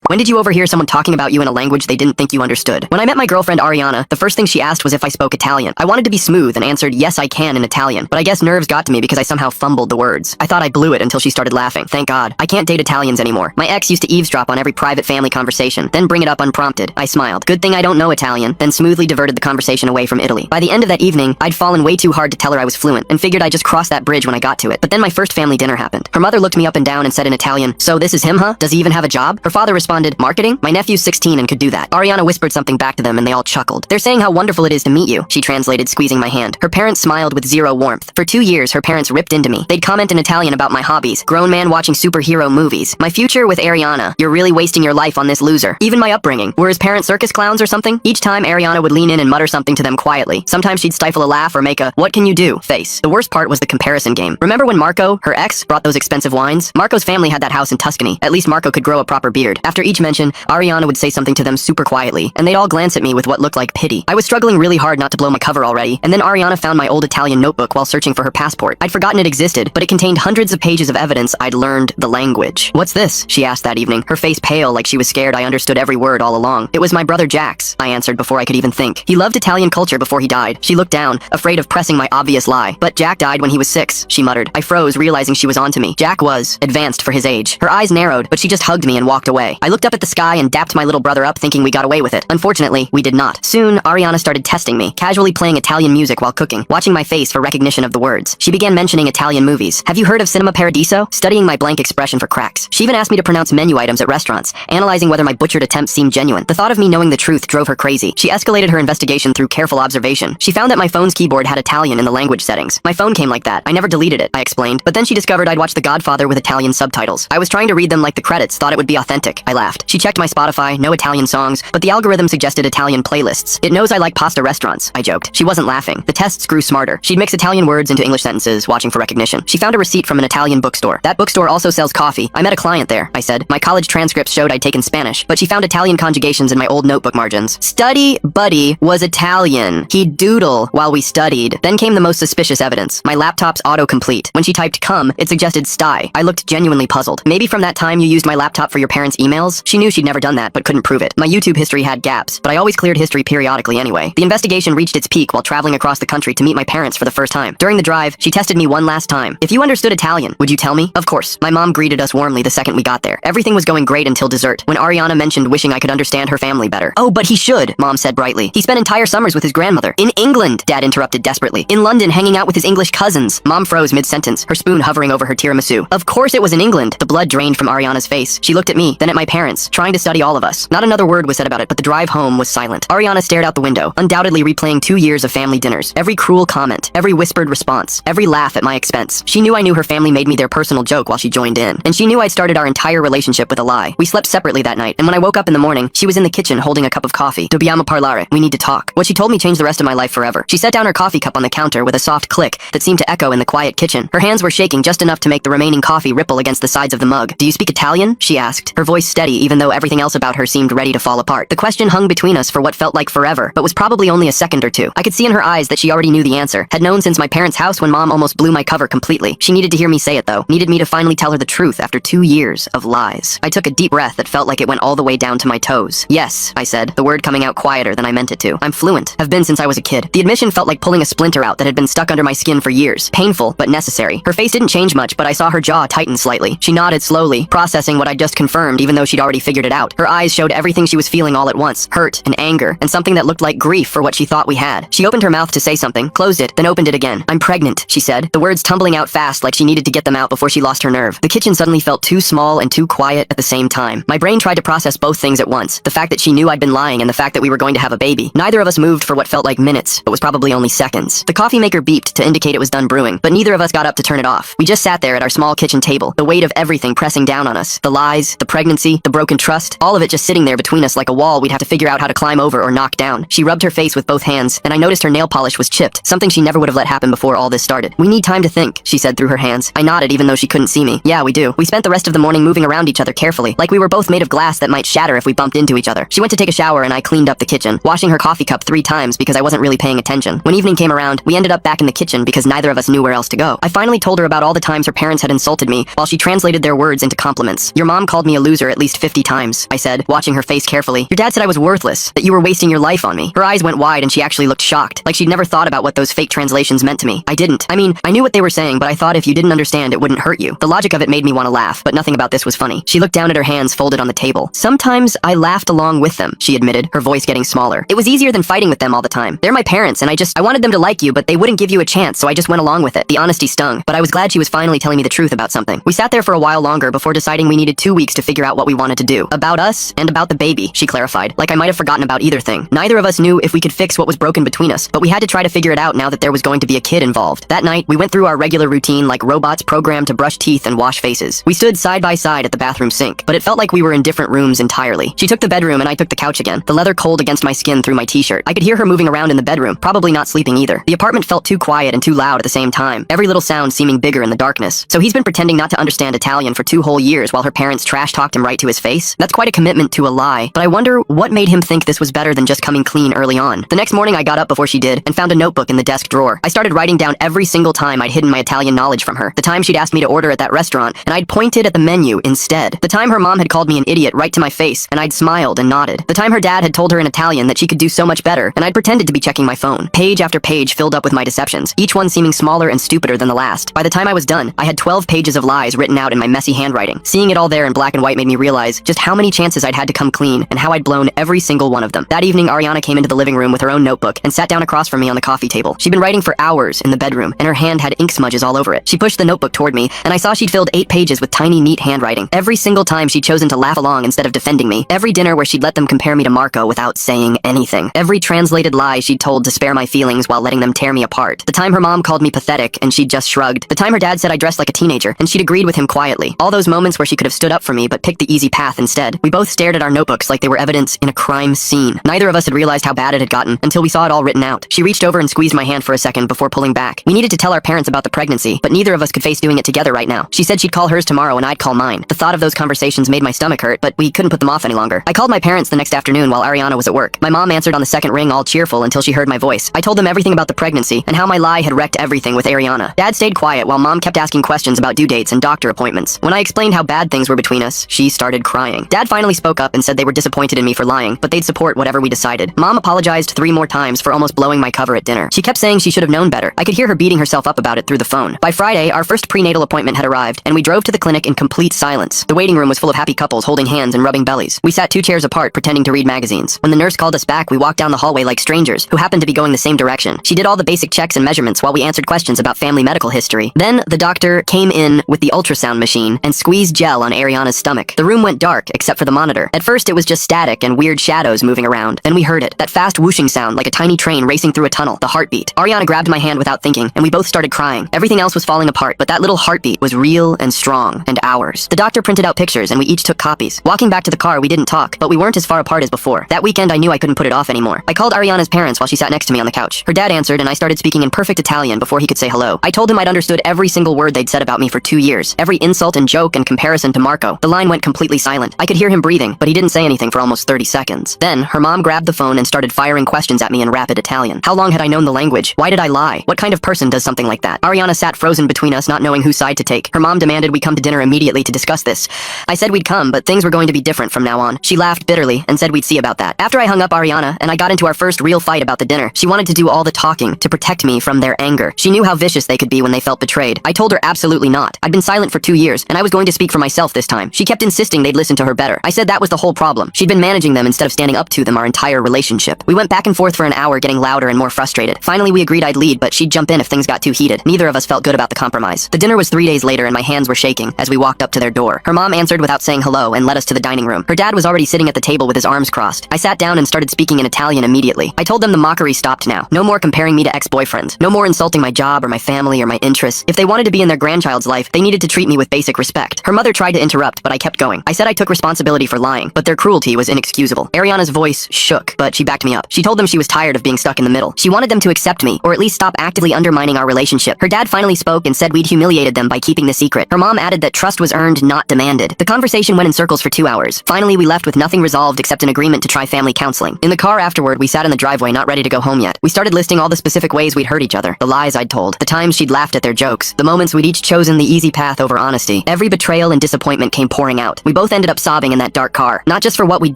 When did you overhear someone talking about you in a language they didn't think you understood? When I met my girlfriend Ariana, the first thing she asked was if I spoke Italian. I wanted to be smooth and answered yes I can in Italian, but I guess nerves got to me because I somehow fumbled the words. I thought I blew it until she started laughing. Thank God. I can't date Italians anymore. My ex used to eavesdrop on every private family conversation, then bring it up unprompted. I smiled. Good thing I don't know Italian, then smoothly diverted the conversation away from Italy. By the end of that evening, I'd fallen way too hard to tell her I was fluent, and figured I'd just cross that bridge when I got to it. But then my first family dinner happened. Her mother looked me up and down and said in Italian, "So this is him, huh? Does he even have a job?" Her father responded, "Marketing? My nephew's 16 and could do that." Ariana whispered something back to them and they all chuckled. "They're saying how wonderful it is to meet you," she translated, squeezing my hand. Her parents smiled with zero warmth. For 2 years, her parents ripped into me. They'd comment in Italian about my hobbies. Grown man watching superhero movies. My future with Ariana. "You're really wasting your life on this loser." Even my upbringing. Were his parents circus clowns or something? Each time, Ariana would lean in and mutter something to them quietly. Sometimes she'd stifle a laugh or make a "what can you do" face. The worst part was the comparison game. Remember when Marco, her ex, brought those expensive wines? Marco's family had that house in Tuscany. At least Marco could grow a proper beard. After each mention, Ariana would say something to them super quietly, and they'd all glance at me with what looked like pity. I was struggling really hard not to blow my cover already, and then Ariana found my old Italian notebook while searching for her passport. I'd forgotten it existed, but it contained hundreds of pages of evidence I'd learned the language. "What's this?" she asked that evening, her face pale like she was scared I understood every word all along. "It was my brother Jack's," I answered before I could even think. "He loved Italian culture before he died." She looked down, afraid of pressing my obvious lie. "But Jack died when he was 6, she muttered. I froze, realizing she was onto me. Jack was advanced for his age. Her eyes narrowed, but she just hugged me and walked away. I looked up at the sky and dapped my little brother up, thinking we got away with it. Unfortunately, we did not. Soon, Ariana started testing me, casually playing Italian music while cooking, watching my face for recognition of the words. She began mentioning Italian movies. "Have you heard of Cinema Paradiso?" Studying my blank expression for cracks. She even asked me to pronounce menu items at restaurants, analyzing whether my butchered attempts seemed genuine. The thought of me knowing the truth drove her crazy. She escalated her investigation through careful observation. She found that my phone's keyboard had Italian in the language settings. My phone came like that. I never deleted it, I explained. But then she discovered I'd watched The Godfather with Italian subtitles. I was trying to read them like the credits, thought it would be authentic. I laughed. She checked my Spotify, no Italian songs, but the algorithm suggested Italian playlists. It knows I like pasta restaurants, I joked. She wasn't laughing. The tests grew smarter. She'd mix Italian words into English sentences, watching for recognition. She found a receipt from an Italian bookstore. "That bookstore also sells coffee. I met a client there," I said. My college transcripts showed I'd taken Spanish, but she found Italian conjugations in my old notebook margins. Study buddy was Italian. He'd doodle while we studied. Then came the most suspicious evidence. My laptop's autocomplete. When she typed "come," it suggested "sty." I looked genuinely puzzled. "Maybe from that time you used my laptop for your parents' emails?" She knew she'd never done that, but couldn't prove it. My YouTube history had gaps, but I always cleared history periodically anyway. The investigation reached its peak while traveling across the country to meet my parents for the first time. During the drive, she tested me one last time. "If you understood Italian, would you tell me?" Of course. My mom greeted us warmly the second we got there. Everything was going great until dessert, when Ariana mentioned wishing I could understand her family better. "Oh, but he should," Mom said brightly. "He spent entire summers with his grandmother." "In England," Dad interrupted desperately. "In London, hanging out with his English cousins." Mom froze mid-sentence, her spoon hovering over her tiramisu. Of course it was in England. The blood drained from Ariana's face. She looked at me, then at my parents, trying to study all of us. Not another word was said about it, but the drive home was silent. Ariana stared out the window, undoubtedly replaying 2 years of family dinners. Every cruel comment, every whispered response, every laugh at my expense. She knew I knew her family made me their personal joke while she joined in. And she knew I'd started our entire relationship with a lie. We slept separately that night, and when I woke up in the morning, she was in the kitchen holding a cup of coffee. "Dobbiamo parlare. We need to talk." What she told me changed the rest of my life forever. She set down her coffee cup on the counter with a soft click that seemed to echo in the quiet kitchen. Her hands were shaking just enough to make the remaining coffee ripple against the sides of the mug. "Do you speak Italian?" she asked, her voice steady even though everything else about her seemed ready to fall apart. The question hung between us for what felt like forever, but was probably only a second or two. I could see in her eyes that she already knew the answer, had known since my parents' house when Mom almost blew my cover completely. She needed to hear me say it though, needed me to finally tell her the truth after 2 years of lies. I took a deep breath that felt like it went all the way down to my toes. "Yes," I said, the word coming out quieter than I meant it to. "I'm fluent. Have been since I was a kid." The admission felt like pulling a splinter out that had been stuck under my skin for years. Painful, but necessary. Her face didn't change much, but I saw her jaw tighten slightly. She nodded slowly, processing what I'd just confirmed even though she'd already figured it out. Her eyes showed everything she was feeling all at once. Hurt and anger, and something that looked like grief for what she thought we had. She opened her mouth to say something, closed it, then opened it again. "I'm pregnant," she said, the words tumbling out fast like she needed to get them out before she lost her nerve. The kitchen suddenly felt too small and too quiet at the same time. My brain tried to process both things at once. The fact that she knew I'd been lying and the fact that we were going to have a baby. Neither of us moved for what felt like minutes, but was probably only seconds. The coffee maker beeped to indicate it was done brewing, but neither of us got up to turn it off. We just sat there at our small kitchen table, the weight of everything pressing down on us. The lies, the pregnancy, the broken trust, all of it just sitting there between us like a wall we'd have to figure out how to climb over or knock down. She rubbed her face with both hands, and I noticed her nail polish was chipped, something she never would have let happen before all this started. "We need time to think," she said through her hands. I nodded even though she couldn't see me. "Yeah, we do." We spent the rest of the morning moving around each other carefully, like we were both made of glass that might shatter if we bumped into each other. She went to take a shower and I cleaned up the kitchen, washing her coffee cup 3 times because I wasn't really paying attention. When evening came around, we ended up back in the kitchen because neither of us knew where else to go. I finally told her about all the times her parents had insulted me while she translated their words into compliments. "Your mom called me a loser at least 50 times, I said, watching her face carefully. Your dad said I was worthless, that you were wasting your life on me. Her eyes went wide and she actually looked shocked, like she'd never thought about what those fake translations meant to me. I didn't. I mean, I knew what they were saying, but I thought if you didn't understand, it wouldn't hurt you. The logic of it made me want to laugh, but nothing about this was funny. She looked down at her hands folded on the table. Sometimes I laughed along with them, she admitted, her voice getting smaller. It was easier than fighting with them all the time. They're my parents, and I wanted them to like you, but they wouldn't give you a chance, so I just went along with it. The honesty stung, but I was glad she was finally telling me the truth about something. We sat there for a while longer before deciding we needed 2 weeks to figure out what we wanted to do. About us, and about the baby, she clarified, like I might have forgotten about either thing. Neither of us knew if we could fix what was broken between us, but we had to try to figure it out now that there was going to be a kid involved. That night, we went through our regular routine like robots programmed to brush teeth and wash faces. We stood side by side at the bathroom sink, but it felt like we were in different rooms entirely. She took the bedroom and I took the couch again, the leather cold against my skin through my t-shirt. I could hear her moving around in the bedroom, probably not sleeping either. The apartment felt too quiet and too loud at the same time, every little sound seeming bigger in the darkness. So he's been pretending not to understand Italian for 2 whole years while her parents trash-talked him right to his face? That's quite a commitment to a lie, but I wonder what made him think this was better than just coming clean early on. The next morning I got up before she did and found a notebook in the desk drawer. I started writing down every single time I'd hidden my Italian knowledge from her, the time she'd asked me to order at that restaurant and I'd pointed at the menu instead, the time her mom had called me an idiot right to my face and I'd smiled and nodded, the time her dad had told her in Italian that she could do so much better and I'd pretended to be checking my phone. Page after page filled up with my deceptions, each one seeming smaller and stupider than the last. By the time I was done, I had 12 pages of lies written out in my messy handwriting. Seeing it all there in black and white made me realize just how many chances I'd had to come clean and how I'd blown every single one of them. That evening, Ariana came into the living room with her own notebook and sat down across from me on the coffee table. She'd been writing for hours in the bedroom and her hand had ink smudges all over it. She pushed the notebook toward me and I saw she'd filled 8 pages with tiny, neat handwriting. Every single time she'd chosen to laugh along instead of defending me. Every dinner where she'd let them compare me to Marco without saying anything. Every translated lie she'd told to spare my feelings while letting them tear me apart. The time her mom called me pathetic and she'd just shrugged. The time her dad said I dressed like a teenager and she'd agreed with him quietly. All those moments where she could have stood up for me but picked the easy path instead. We both stared at our notebooks like they were evidence in a crime scene. Neither of us had realized how bad it had gotten until we saw it all written out. She reached over and squeezed my hand for a second before pulling back. We needed to tell our parents about the pregnancy, but neither of us could face doing it together right now. She said she'd call hers tomorrow and I'd call mine. The thought of those conversations made my stomach hurt, but we couldn't put them off any longer. I called my parents the next afternoon while Ariana was at work. My mom answered on the second ring all cheerful until she heard my voice. I told them everything about the pregnancy and how my lie had wrecked everything with Ariana. Dad stayed quiet while mom kept asking questions about due dates and doctor appointments. When I explained how bad things were between us, she started crying. Dad finally spoke up and said they were disappointed in me for lying, but they'd support whatever we decided. Mom apologized 3 more times for almost blowing my cover at dinner. She kept saying she should have known better. I could hear her beating herself up about it through the phone. By Friday, our first prenatal appointment had arrived, and we drove to the clinic in complete silence. The waiting room was full of happy couples holding hands and rubbing bellies. We sat 2 chairs apart, pretending to read magazines. When the nurse called us back, we walked down the hallway like strangers, who happened to be going the same direction. She did all the basic checks and measurements while we answered questions about family medical history. Then, the doctor came in with the ultrasound machine and squeezed gel on Ariana's stomach. The room went dark, except for the monitor. At first, it was just static and weird shadows moving around. Then we heard it, that fast whooshing sound like a tiny train racing through a tunnel, the heartbeat. Ariana grabbed my hand without thinking, and we both started crying. Everything else was falling apart, but that little heartbeat was real and strong, and ours. The doctor printed out pictures, and we each took copies. Walking back to the car, we didn't talk, but we weren't as far apart as before. That weekend, I knew I couldn't put it off anymore. I called Ariana's parents while she sat next to me on the couch. Her dad answered, and I started speaking in perfect Italian before he could say hello. I told him I'd understood every single word they'd said about me for 2 years, every insult and joke and comparison to Marco. The line went completely silent. I could hear him breathing, but he didn't say anything for almost 30 seconds. Then, her mom grabbed the phone and started firing questions at me in rapid Italian. How long had I known the language? Why did I lie? What kind of person does something like that? Ariana sat frozen between us, not knowing whose side to take. Her mom demanded we come to dinner immediately to discuss this. I said we'd come, but things were going to be different from now on. She laughed bitterly and said we'd see about that. After I hung up Ariana and I got into our first real fight about the dinner, she wanted to do all the talking to protect me from their anger. She knew how vicious they could be when they felt betrayed. I told her absolutely not. I'd been silent for 2 years, and I was going to speak for myself this time. She kept insisting they'd listen to her better. I said that was the whole problem. She'd been managing them instead of standing up to them our entire relationship. We went back and forth for an hour, getting louder and more frustrated. Finally, we agreed I'd lead, but she'd jump in if things got too heated. Neither of us felt good about the compromise. The dinner was 3 days later, and my hands were shaking as we walked up to their door. Her mom answered without saying hello and led us to the dining room. Her dad was already sitting at the table with his arms crossed. I sat down and started speaking in Italian immediately. I told them the mockery stopped now. No more comparing me to ex-boyfriends. No more insulting my job or my family or my interests. If they wanted to be in their grandchild's life, they needed to treat me with basic respect. Her mother tried to interrupt, but I kept going. I said I took responsibility for lying, but their cruelty was inexcusable. Ariana's voice shook, but she backed me up. She told them she was tired of being stuck in the middle. She wanted them to accept me, or at least stop actively undermining our relationship. Her dad finally spoke and said we'd humiliated them by keeping the secret. Her mom added that trust was earned, not demanded. The conversation went in circles for 2 hours. Finally, we left with nothing resolved except an agreement to try family counseling. In the car afterward, we sat in the driveway, not ready to go home yet. We started listing all the specific ways we'd hurt each other, the lies I'd told, the times she'd laughed at their jokes, the moments we'd each chosen the easy path over honesty. Every betrayal and disappointment came pouring out. We both both ended up sobbing in that dark car, not just for what we'd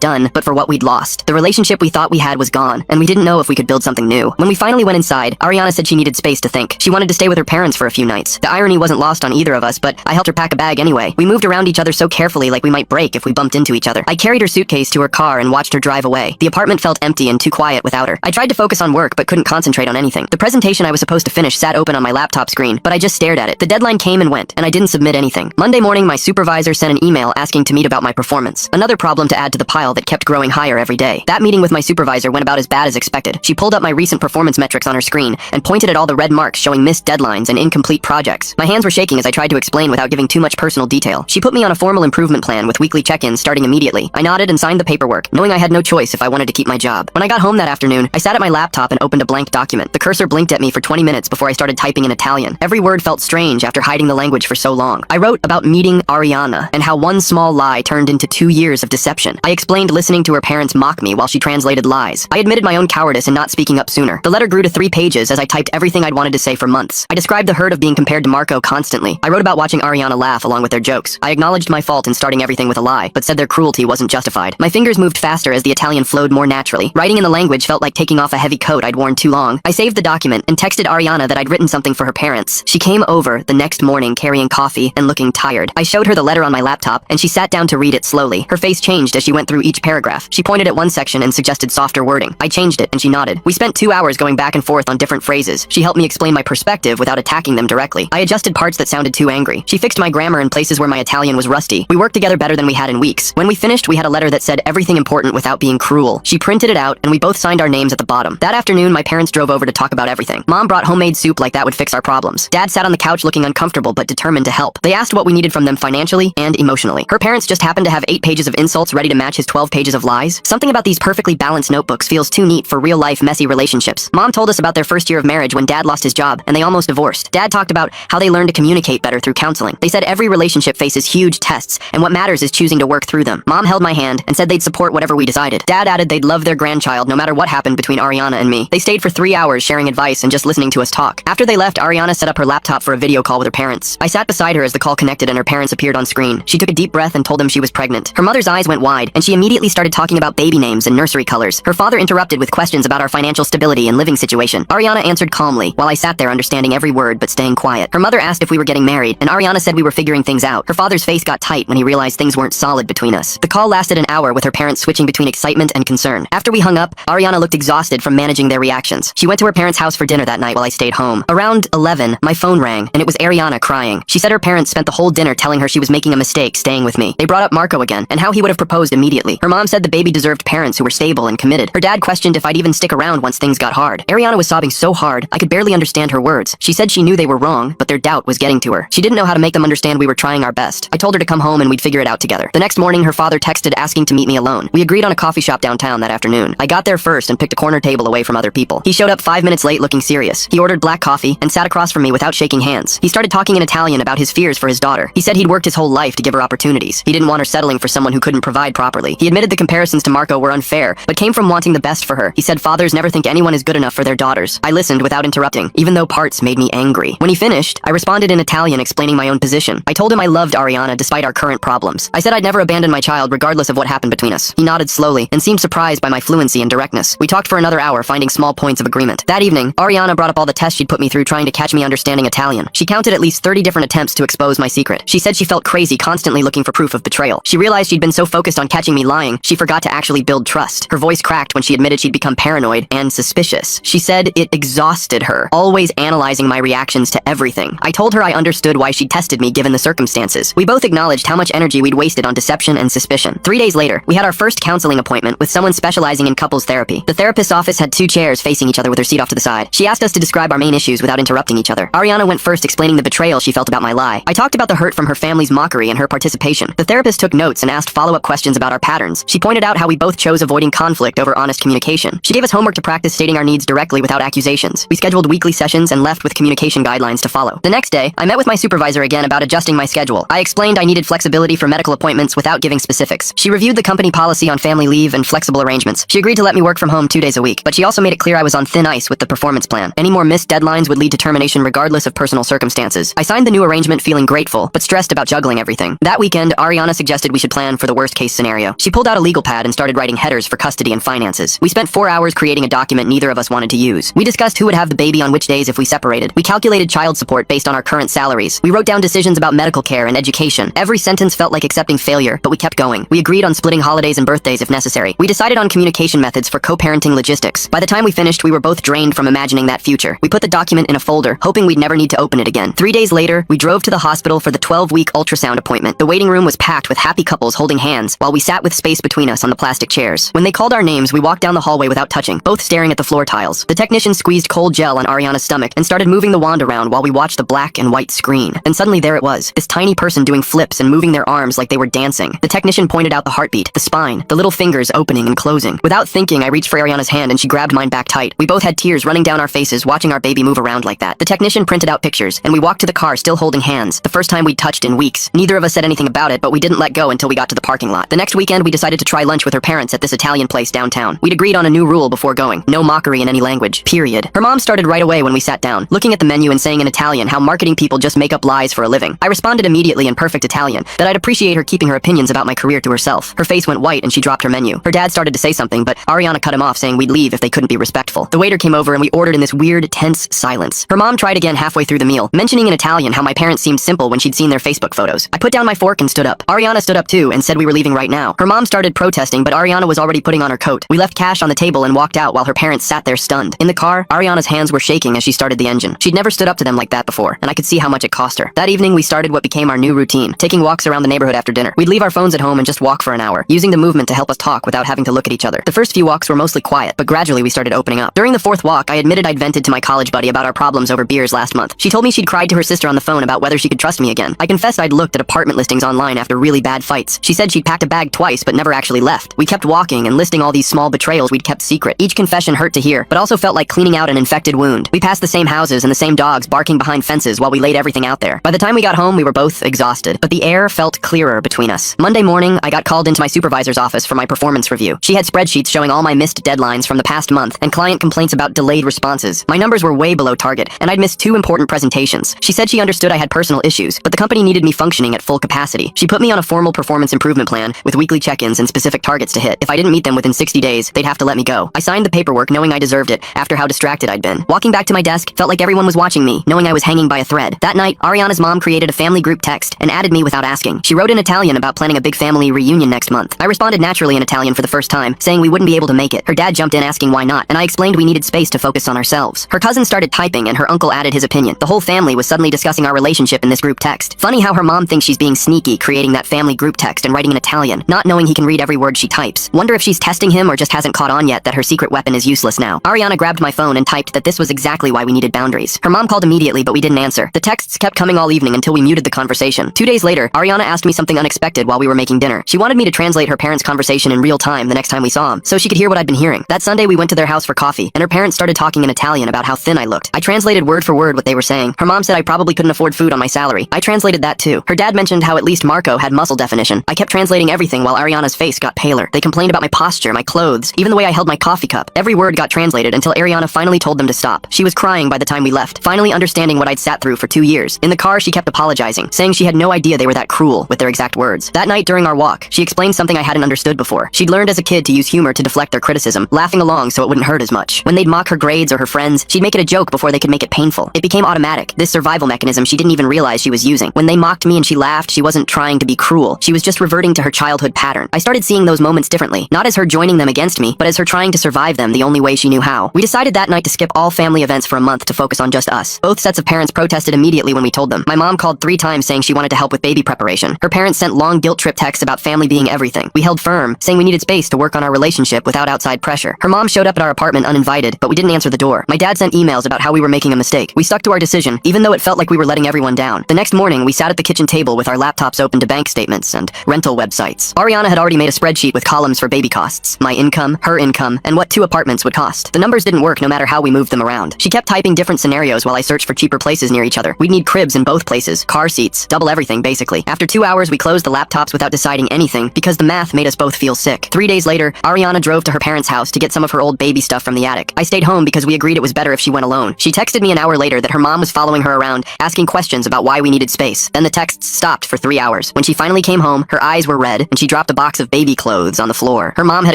done, but for what we'd lost. The relationship we thought we had was gone, and we didn't know if we could build something new. When we finally went inside, Ariana said she needed space to think. She wanted to stay with her parents for a few nights. The irony wasn't lost on either of us, but I helped her pack a bag anyway. We moved around each other so carefully like we might break if we bumped into each other. I carried her suitcase to her car and watched her drive away. The apartment felt empty and too quiet without her. I tried to focus on work but couldn't concentrate on anything. The presentation I was supposed to finish sat open on my laptop screen, but I just stared at it. The deadline came and went, and I didn't submit anything. Monday morning, my supervisor sent an email asking to meet about my performance. Another problem to add to the pile that kept growing higher every day. That meeting with my supervisor went about as bad as expected. She pulled up my recent performance metrics on her screen and pointed at all the red marks showing missed deadlines and incomplete projects. My hands were shaking as I tried to explain without giving too much personal detail. She put me on a formal improvement plan with weekly check-ins starting immediately. I nodded and signed the paperwork, knowing I had no choice if I wanted to keep my job. When I got home that afternoon, I sat at my laptop and opened a blank document. The cursor blinked at me for 20 minutes before I started typing in Italian. Every word felt strange after hiding the language for so long. I wrote about meeting Ariana and how one small lie turned into 2 years of deception. I explained listening to her parents mock me while she translated lies. I admitted my own cowardice in not speaking up sooner. The letter grew to 3 pages as I typed everything I'd wanted to say for months. I described the hurt of being compared to Marco constantly. I wrote about watching Ariana laugh along with their jokes. I acknowledged my fault in starting everything with a lie, but said their cruelty wasn't justified. My fingers moved faster as the Italian flowed more naturally. Writing in the language felt like taking off a heavy coat I'd worn too long. I saved the document and texted Ariana that I'd written something for her parents. She came over the next morning carrying coffee and looking tired. I showed her the letter on my laptop, and she sat down to read it slowly. Her face changed as she went through each paragraph. She pointed at one section and suggested softer wording. I changed it, and she nodded. We spent 2 hours going back and forth on different phrases. She helped me explain my perspective without attacking them directly. I adjusted parts that sounded too angry. She fixed my grammar in places where my Italian was rusty. We worked together better than we had in weeks. When we finished, we had a letter that said everything important without being cruel. She printed it out, and we both signed our names at the bottom. That afternoon, my parents drove over to talk about everything. Mom brought homemade soup like that would fix our problems. Dad sat on the couch looking uncomfortable but determined to help. They asked what we needed from them financially and emotionally. Her parents just happened to have 8 pages of insults ready to match his 12 pages of lies. Something about these perfectly balanced notebooks feels too neat for real-life messy relationships. Mom told us about their first year of marriage when Dad lost his job and they almost divorced. Dad talked about how they learned to communicate better through counseling. They said every relationship faces huge tests and what matters is choosing to work through them. Mom held my hand and said they'd support whatever we decided. Dad added they'd love their grandchild no matter what happened between Ariana and me. They stayed for 3 hours sharing advice and just listening to us talk. After they left, Ariana set up her laptop for a video call with her parents. I sat beside her as the call connected and her parents appeared on screen. She took a deep breath and told them she was pregnant. Her mother's eyes went wide and she immediately started talking about baby names and nursery colors. Her father interrupted with questions about our financial stability and living situation. Ariana answered calmly while I sat there understanding every word but staying quiet. Her mother asked if we were getting married and Ariana said we were figuring things out. Her father's face got tight when he realized things weren't solid between us. The call lasted an hour with her parents switching between excitement and concern. After we hung up, Ariana looked exhausted from managing their reactions. She went to her parents' house for dinner that night while I stayed home. Around 11, my phone rang and it was Ariana crying. She said her parents spent the whole dinner telling her she was making a mistake staying with me. They brought up Marco again and how he would have proposed immediately. Her mom said the baby deserved parents who were stable and committed. Her dad questioned if I'd even stick around once things got hard. Ariana was sobbing so hard, I could barely understand her words. She said she knew they were wrong, but their doubt was getting to her. She didn't know how to make them understand we were trying our best. I told her to come home and we'd figure it out together. The next morning, her father texted asking to meet me alone. We agreed on a coffee shop downtown that afternoon. I got there first and picked a corner table away from other people. He showed up 5 minutes late looking serious. He ordered black coffee and sat across from me without shaking hands. He started talking in Italian about his fears for his daughter. He said he'd worked his whole life to give her opportunities. He didn't want her settling for someone who couldn't provide properly. He admitted the comparisons to Marco were unfair, but came from wanting the best for her. He said fathers never think anyone is good enough for their daughters. I listened without interrupting, even though parts made me angry. When he finished, I responded in Italian explaining my own position. I told him I loved Ariana despite our current problems. I said I'd never abandon my child regardless of what happened between us. He nodded slowly and seemed surprised by my fluency and directness. We talked for another hour, finding small points of agreement. That evening, Ariana brought up all the tests she'd put me through trying to catch me understanding Italian. She counted at least 30 different attempts to expose my secret. She said she felt crazy constantly looking for proof of betrayal. She realized she'd been so focused on catching me lying, she forgot to actually build trust. Her voice cracked when she admitted she'd become paranoid and suspicious. She said it exhausted her, always analyzing my reactions to everything. I told her I understood why she tested me given the circumstances. We both acknowledged how much energy we'd wasted on deception and suspicion. 3 days later, we had our first counseling appointment with someone specializing in couples therapy. The therapist's office had 2 chairs facing each other with her seat off to the side. She asked us to describe our main issues without interrupting each other. Ariana went first, explaining the betrayal she felt about my lie. I talked about the hurt from her family's mockery and her participation. The therapist took notes and asked follow-up questions about our patterns. She pointed out how we both chose avoiding conflict over honest communication. She gave us homework to practice stating our needs directly without accusations. We scheduled weekly sessions and left with communication guidelines to follow. The next day, I met with my supervisor again about adjusting my schedule. I explained I needed flexibility for medical appointments without giving specifics. She reviewed the company policy on family leave and flexible arrangements. She agreed to let me work from home 2 days a week, but she also made it clear I was on thin ice with the performance plan. Any more missed deadlines would lead to termination regardless of personal circumstances. I signed the new arrangement feeling grateful, but stressed about juggling everything. That weekend, Ariana Ariana suggested we should plan for the worst-case scenario. She pulled out a legal pad and started writing headers for custody and finances. We spent 4 hours creating a document neither of us wanted to use. We discussed who would have the baby on which days if we separated. We calculated child support based on our current salaries. We wrote down decisions about medical care and education. Every sentence felt like accepting failure, but we kept going. We agreed on splitting holidays and birthdays if necessary. We decided on communication methods for co-parenting logistics. By the time we finished, we were both drained from imagining that future. We put the document in a folder, hoping we'd never need to open it again. 3 days later, we drove to the hospital for the 12-week ultrasound appointment. The waiting room was packed with happy couples holding hands, while we sat with space between us on the plastic chairs. When they called our names, we walked down the hallway without touching, both staring at the floor tiles. The technician squeezed cold gel on Ariana's stomach and started moving the wand around while we watched the black and white screen. And suddenly there it was, this tiny person doing flips and moving their arms like they were dancing. The technician pointed out the heartbeat, the spine, the little fingers opening and closing. Without thinking, I reached for Ariana's hand and she grabbed mine back tight. We both had tears running down our faces watching our baby move around like that. The technician printed out pictures, and we walked to the car still holding hands, the first time we'd touched in weeks. Neither of us said anything about it, but we didn't let go until we got to the parking lot. The next weekend, we decided to try lunch with her parents at this Italian place downtown. We'd agreed on a new rule before going. No mockery in any language. Period. Her mom started right away when we sat down, looking at the menu and saying in Italian how marketing people just make up lies for a living. I responded immediately in perfect Italian that I'd appreciate her keeping her opinions about my career to herself. Her face went white and she dropped her menu. Her dad started to say something, but Ariana cut him off saying we'd leave if they couldn't be respectful. The waiter came over and we ordered in this weird, tense silence. Her mom tried again halfway through the meal, mentioning in Italian how my parents seemed simple when she'd seen their Facebook photos. I put down my fork and stood up. Ariana stood up too and said we were leaving right now. Her mom started protesting, but Ariana was already putting on her coat. We left cash on the table and walked out while her parents sat there stunned. In the car, Ariana's hands were shaking as she started the engine. She'd never stood up to them like that before, and I could see how much it cost her. That evening, we started what became our new routine, taking walks around the neighborhood after dinner. We'd leave our phones at home and just walk for an hour, using the movement to help us talk without having to look at each other. The first few walks were mostly quiet, but gradually we started opening up. During the fourth walk, I admitted I'd vented to my college buddy about our problems over beers last month. She told me she'd cried to her sister on the phone about whether she could trust me again. I confessed I'd looked at apartment listings online after really bad fights. She said she'd packed a bag twice but never actually left. We kept walking and listing all these small betrayals we'd kept secret. Each confession hurt to hear, but also felt like cleaning out an infected wound. We passed the same houses and the same dogs barking behind fences while we laid everything out there. By the time we got home, we were both exhausted, but the air felt clearer between us. Monday morning, I got called into my supervisor's office for my performance review. She had spreadsheets showing all my missed deadlines from the past month and client complaints about delayed responses. My numbers were way below target, and I'd missed 2 important presentations. She said she understood I had personal issues, but the company needed me functioning at full capacity. She put me on a formal performance improvement plan with weekly check-ins and specific targets to hit. If I didn't meet them within 60 days, they'd have to let me go. I signed the paperwork knowing I deserved it after how distracted I'd been. Walking back to my desk felt like everyone was watching me, knowing I was hanging by a thread. That night, Ariana's mom created a family group text and added me without asking. She wrote in Italian about planning a big family reunion next month. I responded naturally in Italian for the first time, saying we wouldn't be able to make it. Her dad jumped in asking why not, and I explained we needed space to focus on ourselves. Her cousin started typing and her uncle added his opinion. The whole family was suddenly discussing our relationship in this group text. Funny how her mom thinks she's being sneaky, creating that family group text and writing in Italian, not knowing he can read every word she types. Wonder if she's testing him or just hasn't caught on yet that her secret weapon is useless now. Ariana grabbed my phone and typed that this was exactly why we needed boundaries. Her mom called immediately, but we didn't answer. The texts kept coming all evening until we muted the conversation. 2 days later, Ariana asked me something unexpected while we were making dinner. She wanted me to translate her parents' conversation in real time the next time we saw them, so she could hear what I'd been hearing. That Sunday, we went to their house for coffee, and her parents started talking in Italian about how thin I looked. I translated word for word what they were saying. Her mom said I probably couldn't afford food on my salary. I translated that too. Her dad mentioned how at least Marco had muscle definition. I kept translating everything while Ariana's face got paler. They complained about my posture, my clothes, even the way I held my coffee cup. Every word got translated until Ariana finally told them to stop. She was crying by the time we left, finally understanding what I'd sat through for 2 years. In the car, she kept apologizing, saying she had no idea they were that cruel with their exact words. That night during our walk, she explained something I hadn't understood before. She'd learned as a kid to use humor to deflect their criticism, laughing along so it wouldn't hurt as much. When they'd mock her grades or her friends, she'd make it a joke before they could make it painful. It became automatic, this survival mechanism she didn't even realize she was using. When they mocked me and she laughed, she wasn't trying to be cruel. She was just reverting to her childhood pattern. I started seeing those moments differently, not as her joining them against me, but as her trying to survive them the only way she knew how. We decided that night to skip all family events for a month to focus on just us. Both sets of parents protested immediately when we told them. My mom called 3 times saying she wanted to help with baby preparation. Her parents sent long guilt trip texts about family being everything. We held firm, saying we needed space to work on our relationship without outside pressure. Her mom showed up at our apartment uninvited, but we didn't answer the door. My dad sent emails about how we were making a mistake. We stuck to our decision, even though it felt like we were letting everyone down. The next morning, we sat at the kitchen table with our laptops open to bank statements and rental websites. Ariana had already made a spreadsheet with columns for baby costs, my income, her income, and what 2 apartments would cost. The numbers didn't work no matter how we moved them around. She kept typing different scenarios while I searched for cheaper places near each other. We'd need cribs in both places, car seats, double everything basically. After 2 hours, we closed the laptops without deciding anything because the math made us both feel sick. 3 days later, Ariana drove to her parents' house to get some of her old baby stuff from the attic. I stayed home because we agreed it was better if she went alone. She texted me an hour later that her mom was following her around, asking questions about why we needed space. Then the texts stopped for 3 hours. When When she finally came home, her eyes were red, and she dropped a box of baby clothes on the floor. Her mom had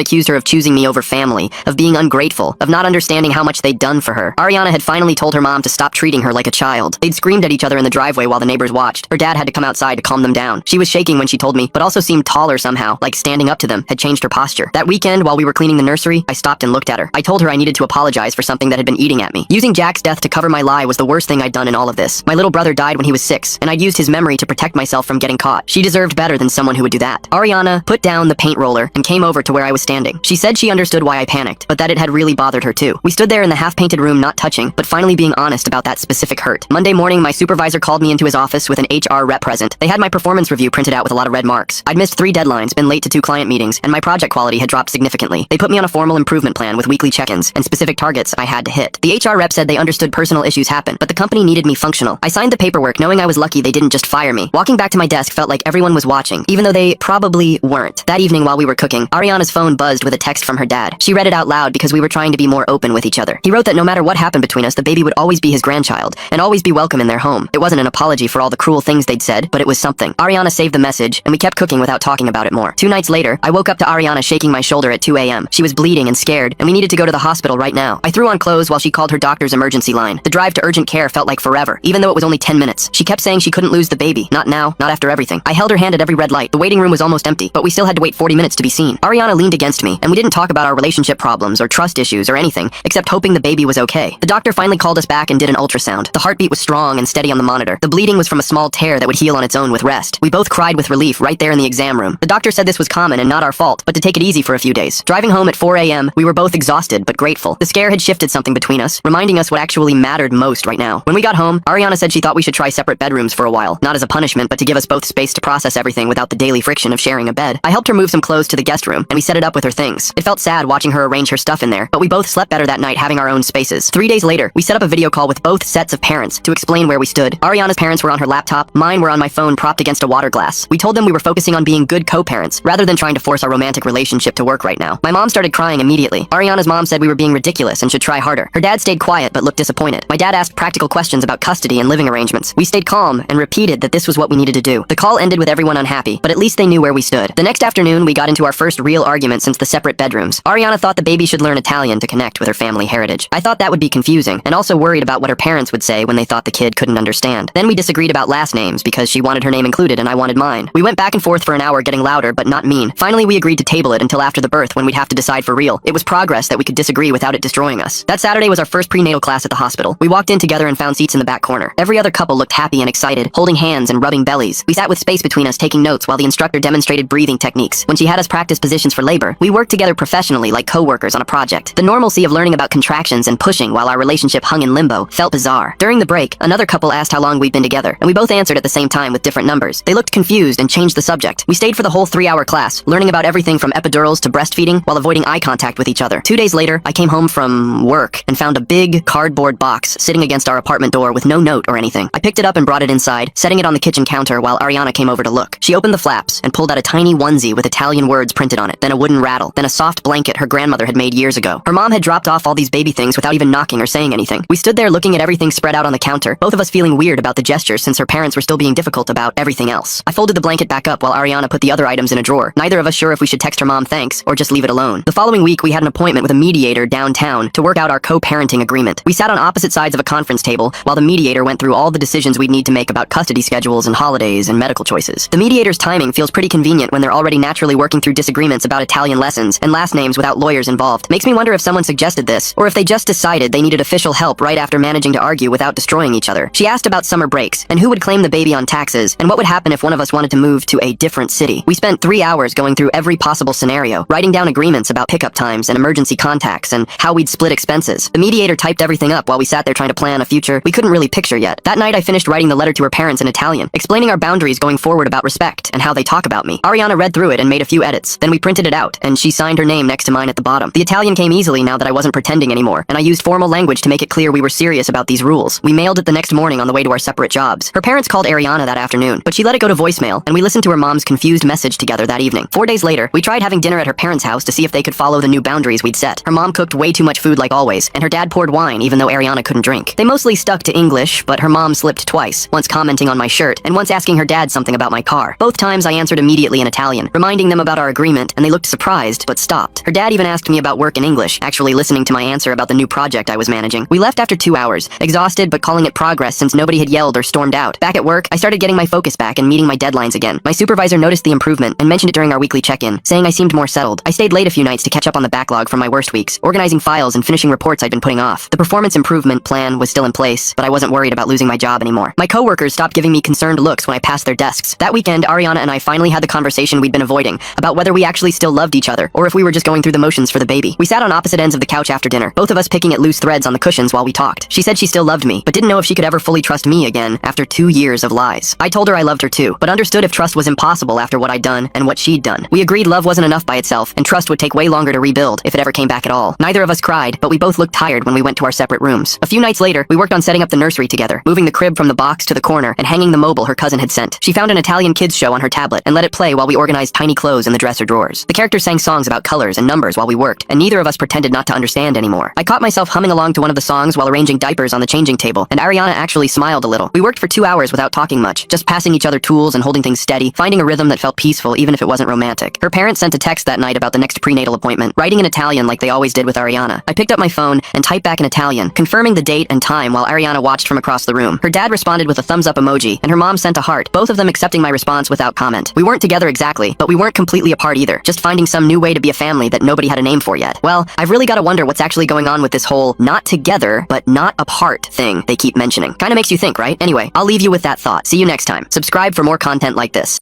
accused her of choosing me over family, of being ungrateful, of not understanding how much they'd done for her. Ariana had finally told her mom to stop treating her like a child. They'd screamed at each other in the driveway while the neighbors watched. Her dad had to come outside to calm them down. She was shaking when she told me, but also seemed taller somehow, like standing up to them had changed her posture. That weekend, while we were cleaning the nursery, I stopped and looked at her. I told her I needed to apologize for something that had been eating at me. Using Jack's death to cover my lie was the worst thing I'd done in all of this. My little brother died when he was 6, and I'd used his memory to protect myself from getting caught. She deserved better than someone who would do that. Ariana put down the paint roller and came over to where I was standing. She said she understood why I panicked, but that it had really bothered her too. We stood there in the half-painted room not touching, but finally being honest about that specific hurt. Monday morning, my supervisor called me into his office with an HR rep present. They had my performance review printed out with a lot of red marks. I'd missed 3 deadlines, been late to 2 client meetings, and my project quality had dropped significantly. They put me on a formal improvement plan with weekly check-ins and specific targets I had to hit. The HR rep said they understood personal issues happen, but the company needed me functional. I signed the paperwork knowing I was lucky they didn't just fire me. Walking back to my desk felt like everyone was watching, even though they probably weren't. That evening while we were cooking, Ariana's phone buzzed with a text from her dad. She read it out loud because we were trying to be more open with each other. He wrote that no matter what happened between us, the baby would always be his grandchild and always be welcome in their home. It wasn't an apology for all the cruel things they'd said, but it was something. Ariana saved the message, and we kept cooking without talking about it more. 2 nights later, I woke up to Ariana shaking my shoulder at 2 a.m. She was bleeding and scared, and we needed to go to the hospital right now. I threw on clothes while she called her doctor's emergency line. The drive to urgent care felt like forever, even though it was only 10 minutes. She kept saying she couldn't lose the baby. Not now, not after everything. I held her hand at every red light. The waiting room was almost empty, but we still had to wait 40 minutes to be seen. Ariana leaned against me, and we didn't talk about our relationship problems or trust issues or anything, except hoping the baby was okay. The doctor finally called us back and did an ultrasound. The heartbeat was strong and steady on the monitor. The bleeding was from a small tear that would heal on its own with rest. We both cried with relief right there in the exam room. The doctor said this was common and not our fault, but to take it easy for a few days. Driving home at 4 a.m., we were both exhausted but grateful. The scare had shifted something between us, reminding us what actually mattered most right now. When we got home, Ariana said she thought we should try separate bedrooms for a while, not as a punishment, but to give us both space to process everything without the daily friction of sharing a bed. I helped her move some clothes to the guest room, and we set it up with her things. It felt sad watching her arrange her stuff in there, but we both slept better that night having our own spaces. 3 days later, we set up a video call with both sets of parents to explain where we stood. Ariana's parents were on her laptop, mine were on my phone propped against a water glass. We told them we were focusing on being good co-parents, rather than trying to force our romantic relationship to work right now. My mom started crying immediately. Ariana's mom said we were being ridiculous and should try harder. Her dad stayed quiet but looked disappointed. My dad asked practical questions about custody and living arrangements. We stayed calm and repeated that this was what we needed to do. The call ended with everyone unhappy, but at least they knew where we stood. The next afternoon, we got into our first real argument since the separate bedrooms. Ariana thought the baby should learn Italian to connect with her family heritage. I thought that would be confusing, and also worried about what her parents would say when they thought the kid couldn't understand. Then we disagreed about last names because she wanted her name included and I wanted mine. We went back and forth for an hour getting louder but not mean. Finally, we agreed to table it until after the birth when we'd have to decide for real. It was progress that we could disagree without it destroying us. That Saturday was our first prenatal class at the hospital. We walked in together and found seats in the back corner. Every other couple looked happy and excited, holding hands and rubbing bellies. We sat with space between us taking notes while the instructor demonstrated breathing techniques. When she had us practice positions for labor, we worked together professionally like co-workers on a project. The normalcy of learning about contractions and pushing while our relationship hung in limbo felt bizarre. During the break, another couple asked how long we'd been together, and we both answered at the same time with different numbers. They looked confused and changed the subject. We stayed for the whole 3-hour class, learning about everything from epidurals to breastfeeding while avoiding eye contact with each other. 2 days later, I came home from work and found a big cardboard box sitting against our apartment door with no note or anything. I picked it up and brought it inside, setting it on the kitchen counter while Ariana came over to look. She opened the flaps and pulled out a tiny onesie with Italian words printed on it, then a wooden rattle, then a soft blanket her grandmother had made years ago. Her mom had dropped off all these baby things without even knocking or saying anything. We stood there looking at everything spread out on the counter, both of us feeling weird about the gesture since her parents were still being difficult about everything else. I folded the blanket back up while Ariana put the other items in a drawer, neither of us sure if we should text her mom thanks or just leave it alone. The following week, we had an appointment with a mediator downtown to work out our co-parenting agreement. We sat on opposite sides of a conference table while the mediator went through all the decisions we'd need to make about custody schedules and holidays and medical choices. The mediator's timing feels pretty convenient when they're already naturally working through disagreements about Italian lessons and last names without lawyers involved. Makes me wonder if someone suggested this, or if they just decided they needed official help right after managing to argue without destroying each other. She asked about summer breaks, and who would claim the baby on taxes, and what would happen if one of us wanted to move to a different city. We spent 3 hours going through every possible scenario, writing down agreements about pickup times and emergency contacts and how we'd split expenses. The mediator typed everything up while we sat there trying to plan a future we couldn't really picture yet. That night I finished writing the letter to her parents in Italian, explaining our boundaries going forward about respect and how they talk about me. Ariana read through it and made a few edits. Then we printed it out, and she signed her name next to mine at the bottom. The Italian came easily now that I wasn't pretending anymore, and I used formal language to make it clear we were serious about these rules. We mailed it the next morning on the way to our separate jobs. Her parents called Ariana that afternoon, but she let it go to voicemail, and we listened to her mom's confused message together that evening. 4 days later, we tried having dinner at her parents' house to see if they could follow the new boundaries we'd set. Her mom cooked way too much food like always, and her dad poured wine even though Ariana couldn't drink. They mostly stuck to English, but her mom slipped twice, once commenting on my shirt, and once asking her dad something about about my car. Both times I answered immediately in Italian, reminding them about our agreement, and they looked surprised, but stopped. Her dad even asked me about work in English, actually listening to my answer about the new project I was managing. We left after 2 hours, exhausted but calling it progress since nobody had yelled or stormed out. Back at work, I started getting my focus back and meeting my deadlines again. My supervisor noticed the improvement and mentioned it during our weekly check-in, saying I seemed more settled. I stayed late a few nights to catch up on the backlog from my worst weeks, organizing files and finishing reports I'd been putting off. The performance improvement plan was still in place, but I wasn't worried about losing my job anymore. My coworkers stopped giving me concerned looks when I passed their desks. That weekend, Ariana and I finally had the conversation we'd been avoiding about whether we actually still loved each other or if we were just going through the motions for the baby. We sat on opposite ends of the couch after dinner, both of us picking at loose threads on the cushions while we talked. She said she still loved me, but didn't know if she could ever fully trust me again after 2 years of lies. I told her I loved her too, but understood if trust was impossible after what I'd done and what she'd done. We agreed love wasn't enough by itself, and trust would take way longer to rebuild if it ever came back at all. Neither of us cried, but we both looked tired when we went to our separate rooms. A few nights later, we worked on setting up the nursery together, moving the crib from the box to the corner and hanging the mobile her cousin had sent. She found an Italian kids show on her tablet and let it play while we organized tiny clothes in the dresser drawers. The characters sang songs about colors and numbers while we worked, and neither of us pretended not to understand anymore. I caught myself humming along to one of the songs while arranging diapers on the changing table, and Ariana actually smiled a little. We worked for 2 hours without talking much, just passing each other tools and holding things steady, finding a rhythm that felt peaceful even if it wasn't romantic. Her parents sent a text that night about the next prenatal appointment, writing in Italian like they always did with Ariana. I picked up my phone and typed back in Italian, confirming the date and time while Ariana watched from across the room. Her dad responded with a thumbs up emoji, and her mom sent a heart, both of them accepting my response without comment. We weren't together exactly, but we weren't completely apart either, just finding some new way to be a family that nobody had a name for yet. Well, I've really gotta wonder what's actually going on with this whole not together, but not apart thing they keep mentioning. Kinda makes you think, right? Anyway, I'll leave you with that thought. See you next time. Subscribe for more content like this.